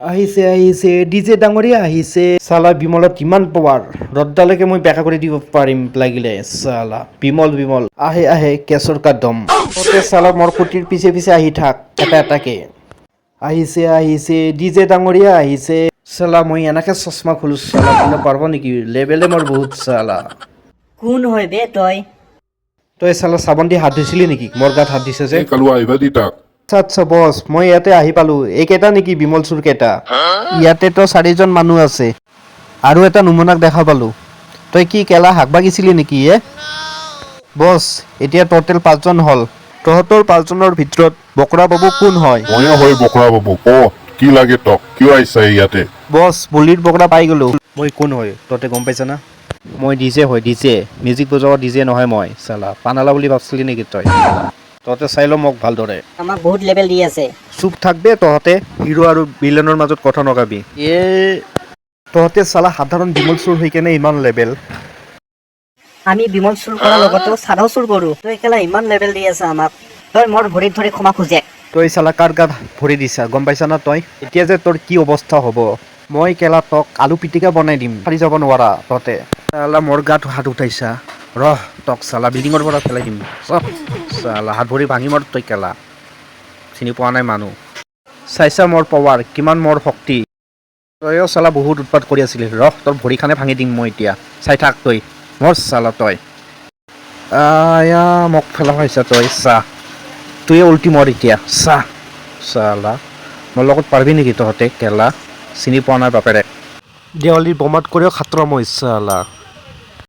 আহিছে ডিজে ডাঙৰীয়া আহিছে চালা বিমলত কিমান পাৱাৰ ৰদ্দালৈকে মই বেকা কৰি দিব পাৰিম লাগিলে চালা বিমল আহে কেশৰ কা দম ততে চালা মোৰ কুটিৰ পিছে আহি থাক এটাকে আহিছে ডিজে ডাঙৰীয়া আহিছে চালা মই এনেকে চশমা খুলো চালা কোনে পাৰব নেকি লেভেলে মোৰ বহুত চালা কোন হয় বে তই চালা চাবন দি হাত ধুইছিলি নেকি মোৰ গাত হাত দিছে যে কালুৱা আহিবা দি তাক আচ্ছা বছ মই ইয়াতে আহি পালো এইকেইটা নেকি বিমল চুৰ কেইটা ইয়াতেতো 4জন মানুহ আছে আৰু এটা নমুনাক দেখা পালো তই কি কেলা হাক বাগিছিলি নেকি বছ এতিয়া টোটেল 5জন হল তহঁতৰ 5জনৰ ভিতৰত বকৰা বাবু কোন হয় মইও হয় বকৰা বাবু ক কি লাগে তক কিয় আহিছা ইয়াতে বছ বুলিৰ বকৰা পাই গলো মই কোন হয় তহঁতে গম পাইছা না মই ডিজে হয় ডিজে মিউজিক বজাব ডিজে নহয় মই চালা পানালা বুলি ভাবছিলি নেকি তহঁতে চাই ল মোক ভালদৰে আমাক বহুত লেভেল দি আছে চুপ থাকবে তহঁতে হিৰো আৰু ভিলেনৰ মাজত কথা নকাবি তহঁতে চালা সাধাৰণ বিমল চুৰ হৈ কেনে ইমান লেভেল আমি বিমল চুৰ কৰাৰ লগতে চাদাও চুৰ কৰো তই কেলা ইমান লেভেল দি আছে আমাক তই মোৰ ভৰিত ধৰি ক্ষমা খোজে তই চালা কাৰ গাত ভৰি দিছা গম পাইছা না তই এতিয়া যে তোৰ কি অৱস্থা হ'ব মই কেলা তক আলু পিটিকা বনাই দিম পাৰি যাব নোৱাৰা তহঁতে চালা মোৰ গাত হাত উঠাইছা ৰহ তক চালা বিল্ডিঙৰ পৰা পেলাই দিম চব চালা হাত ভৰি ভাঙি মৰ তই কেলা চিনি পোৱা নাই মানুহ চাইছা মোৰ পাৱাৰ কিমান মোৰ শক্তি তইও চালা বহুত উৎপাত কৰি আছিলি ৰহ তোৰ ভৰিখানে ভাঙি দিম মই এতিয়া চাই থাক তই মোৰ চালা তই মোক ফেলা পাইছা তই চাহ তুই উল্টি মৰ এতিয়া চাহ চালা মোৰ লগত পাৰিবি নেকি তহঁতে কেলা চিনি পোৱা নাই বাপেৰে দেৱালীৰ বোমাত কৰিও খাত্ৰ মই চালা